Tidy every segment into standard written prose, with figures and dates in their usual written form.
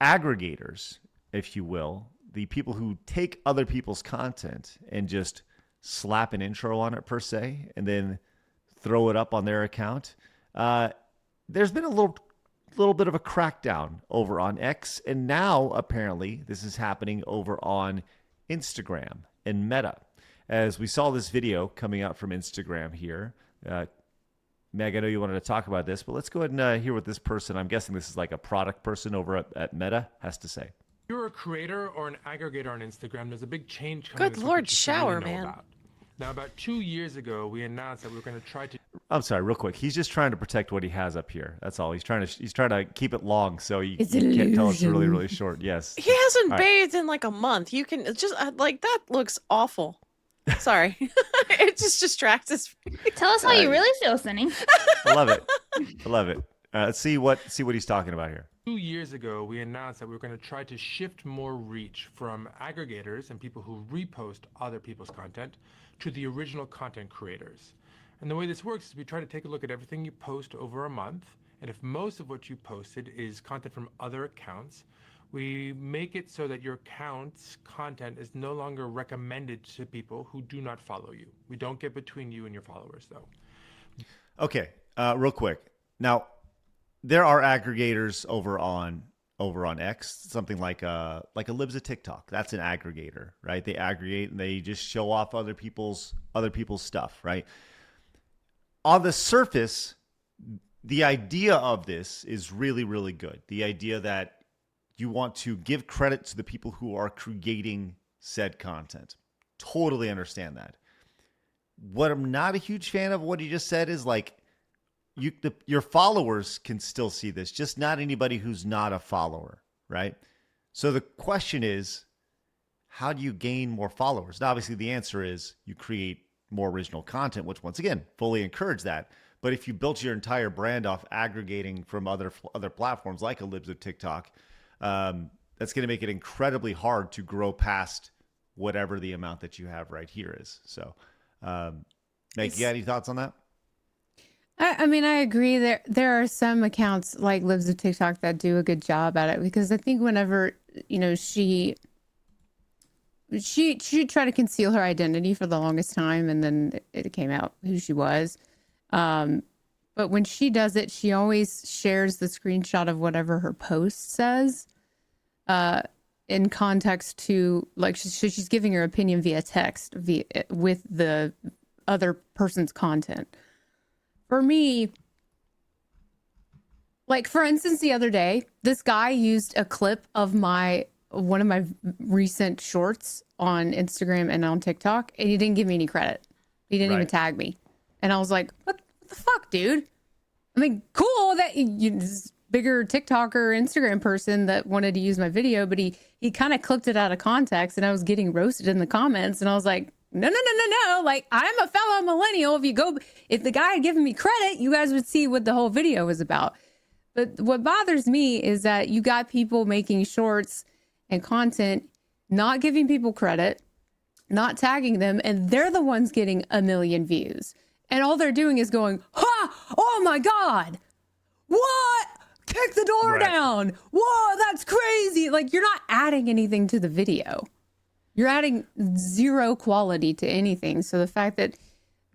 aggregators, if you will, the people who take other people's content and just slap an intro on it per se, and then throw it up on their account. There's been a little bit of a crackdown over on X, and now apparently this is happening over on Instagram and Meta. As we saw this video coming out from Instagram here, Meg, I know you wanted to talk about this, but let's go ahead and hear what this person, I'm guessing this is like a product person over at Meta, has to say. If you're a creator or an aggregator on Instagram, there's a big change coming. Good Lord, shower, man. About. Now, about 2 years ago, we announced that we were going to try to. I'm sorry, real quick. He's just trying to protect what he has up here. That's all. He's trying to keep it long so you can't tell it's really, really short. Yes. He hasn't bathed in like a month. You can just like that looks awful. Sorry. It just distracts us. Tell us how you really feel, Sunny. I love it. I love it. Let's see what he's talking about here. 2 years ago, we announced that we were going to try to shift more reach from aggregators and people who repost other people's content to the original content creators. And the way this works is we try to take a look at everything you post over a month. And if most of what you posted is content from other accounts, we make it so that your account's content is no longer recommended to people who do not follow you. We don't get between you and your followers, though. Okay, real quick. Now, there are aggregators over on X, something like a Libs of TikTok. That's an aggregator, right? They aggregate and they just show off other people's stuff, right? On the surface, the idea of this is really, really good. The idea that you want to give credit to the people who are creating said content. Totally understand that. What I'm not a huge fan of what you just said is like your followers can still see this, just not anybody who's not a follower, right? So the question is, how do you gain more followers? Now, obviously, the answer is you create more original content, which once again, fully encourage that. But if you built your entire brand off aggregating from other platforms like a Libs of TikTok, that's going to make it incredibly hard to grow past whatever the amount that you have right here is. So, Meg, you got any thoughts on that? I mean, I agree. There are some accounts like Libs of TikTok that do a good job at it, because I think whenever, she tried to conceal her identity for the longest time, and then it came out who she was. But when she does it, she always shares the screenshot of whatever her post says, in context to, like, she's giving her opinion via text with the other person's content. For me, like, for instance, the other day, this guy used a clip of one of my recent shorts on Instagram and on TikTok, and he didn't give me any credit. He didn't even tag me. And I was like, what the fuck, dude? I mean, cool that this bigger TikToker, Instagram person that wanted to use my video, but he kind of clipped it out of context, and I was getting roasted in the comments, and I was like, no. Like, I'm a fellow millennial. If the guy had given me credit, you guys would see what the whole video was about. But what bothers me is that you got people making shorts and content, not giving people credit, not tagging them, and they're the ones getting 1 million views. And all they're doing is going, ha, oh my God, what? Kick the door down. Whoa, that's crazy. Like, you're not adding anything to the video. You're adding zero quality to anything. So the fact that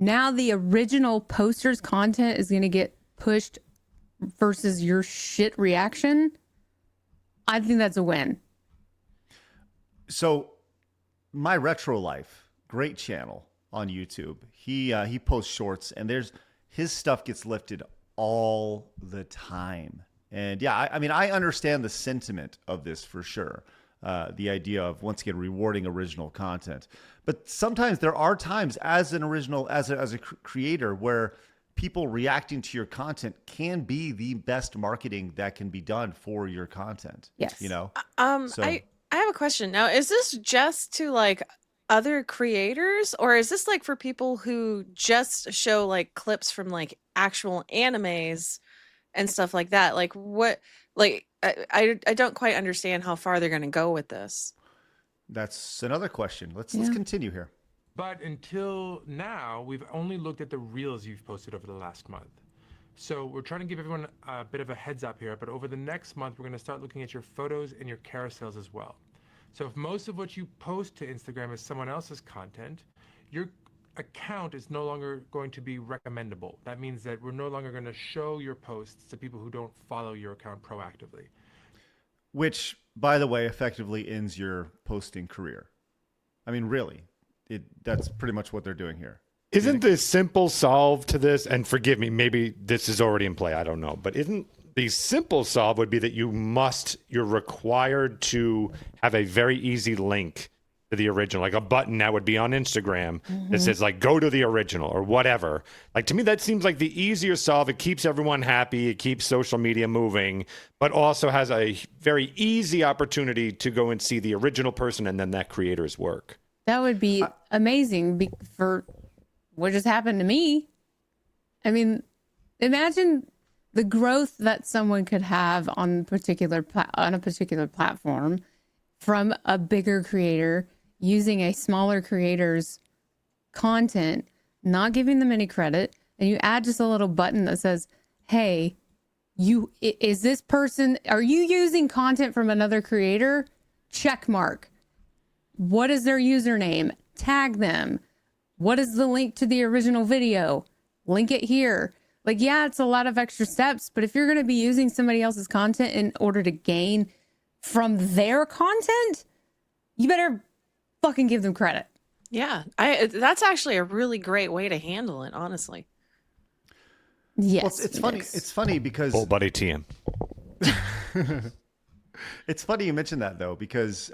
now the original poster's content is going to get pushed versus your shit reaction, I think that's a win. So My Retro Life, great channel on YouTube. He posts shorts, and his stuff gets lifted all the time. And yeah, I mean, I understand the sentiment of this for sure. The idea of, once again, rewarding original content. But sometimes there are times as a creator where people reacting to your content can be the best marketing that can be done for your content. Yes. So, I have a question. Now, is this just to like other creators, or is this like for people who just show like clips from like actual animes and stuff like that? Like, what, like, I don't quite understand how far they're going to go with this. That's another question. Let's continue here. But until now, we've only looked at the reels you've posted over the last month. So we're trying to give everyone a bit of a heads up here, but over the next month, we're going to start looking at your photos and your carousels as well. So if most of what you post to Instagram is someone else's content, your account is no longer going to be recommendable. That means that we're no longer going to show your posts to people who don't follow your account proactively. Which, by the way, effectively ends your posting career. I mean, really, that's pretty much what they're doing here. Isn't the simple solve to this, and forgive me, maybe this is already in play, I don't know, but isn't the simple solve would be that you're required to have a very easy link to the original, like a button that would be on Instagram that says like, go to the original or whatever. Like, to me, that seems like the easier solve. It keeps everyone happy. It keeps social media moving, but also has a very easy opportunity to go and see the original person and then that creator's work. That would be amazing for what just happened to me. I mean, imagine the growth that someone could have on a particular platform from a bigger creator using a smaller creator's content, not giving them any credit, and you add just a little button that says, hey, is this person, are you using content from another creator? Check mark. What is their username? Tag them. What is the link to the original video? Link it here. Like, yeah, it's a lot of extra steps, but if you're going to be using somebody else's content in order to gain from their content, you better fucking give them credit. Yeah, that's actually a really great way to handle it, honestly. Yes. Well, it's funny. It's funny because Old buddy TM. it's funny you mentioned that though, because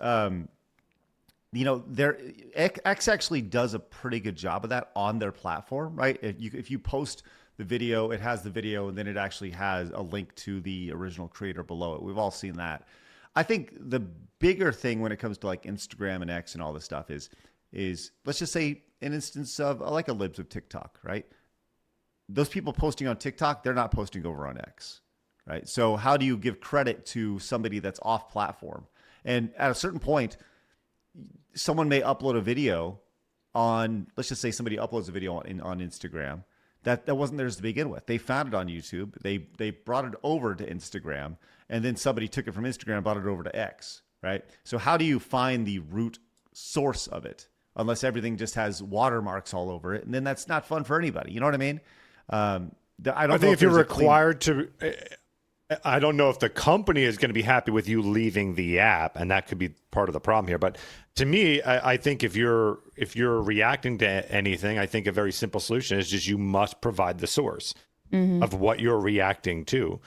X actually does a pretty good job of that on their platform, right? If you post the video, it has the video, and then it actually has a link to the original creator below it. We've all seen that. I think the bigger thing when it comes to like Instagram and X and all this stuff is let's just say an instance of like a libs of TikTok, right? Those people posting on TikTok, they're not posting over on X, right? So how do you give credit to somebody that's off platform? And at a certain point, someone may upload a video on, let's just say somebody uploads a video on Instagram that wasn't theirs to begin with. They found it on YouTube. They brought it over to Instagram, and then somebody took it from Instagram and brought it over to X, right? So how do you find the root source of it? Unless everything just has watermarks all over it, and then that's not fun for anybody. You know what I mean? I think if you're required to, I don't know if the company is going to be happy with you leaving the app, and that could be part of the problem here. But to me, I think if you're reacting to anything, I think a very simple solution is just you must provide the source of what you're reacting to.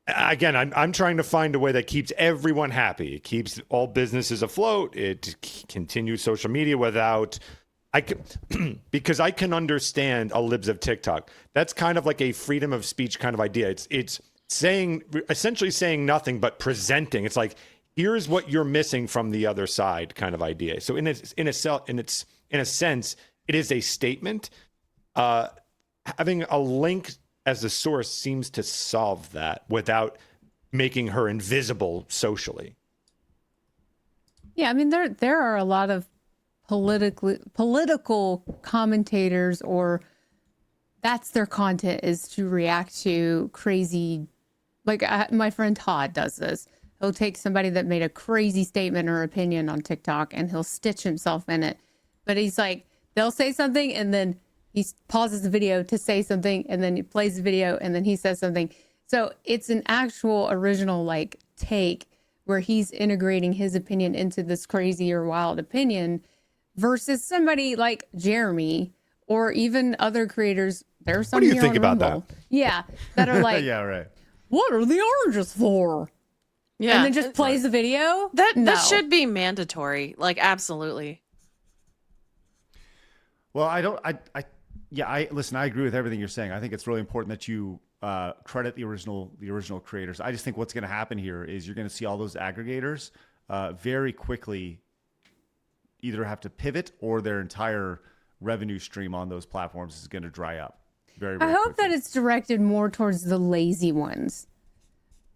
Again, I'm trying to find a way that keeps everyone happy. It keeps all businesses afloat. It continues social media without. Because I can understand a libs of TikTok. That's kind of like a freedom of speech kind of idea. It's essentially saying nothing but presenting. It's like, here's what you're missing from the other side kind of idea. So in a sense, it is a statement. Having a link as a source seems to solve that without making her invisible socially. Yeah, I mean there are a lot of political commentators, or that's their content, is to react to crazy, like my friend Todd does this. He'll take somebody that made a crazy statement or opinion on TikTok and he'll stitch himself in it. But he's like, they'll say something and then he pauses the video to say something, and then he plays the video and then he says something. So it's an actual original like take where he's integrating his opinion into this crazy or wild opinion, versus somebody like Jeremy or even other creators. There's some. What do you think about that? Yeah, that are like, yeah, right. What are the oranges for? Yeah, and then just plays the video. That should be mandatory. Like, absolutely. Well, I listen. I agree with everything you're saying. I think it's really important that you credit the original creators. I just think what's going to happen here is you're going to see all those aggregators very quickly either have to pivot or their entire revenue stream on those platforms is going to dry up. Very, very I hope quickly. that it's directed more towards the lazy ones.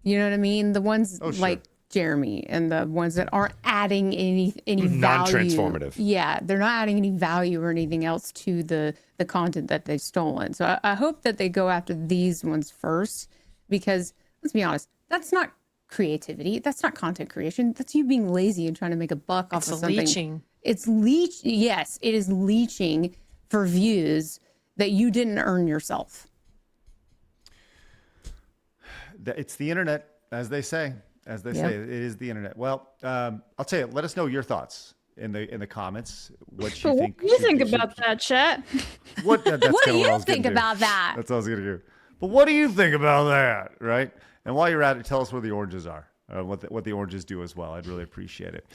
You know what I mean? The ones Oh, sure. like Jeremy, and the ones that aren't adding any value. Non-transformative. Yeah, they're not adding any value or anything else to the content that they've stolen. So I hope that they go after these ones first, because let's be honest, that's not creativity. That's not content creation. That's you being lazy and trying to make a buck off of something. Leeching. It's leech. Yes, it is leeching for views that you didn't earn yourself. It's the internet, as they say. As they say, it is the internet. Well, I'll tell you. Let us know your thoughts in the comments. What you think? What do you think about that, chat? What do you think about that? That's what I was gonna do. But what do you think about that, right? And while you're at it, tell us where the oranges are, what the oranges do as well. I'd really appreciate it.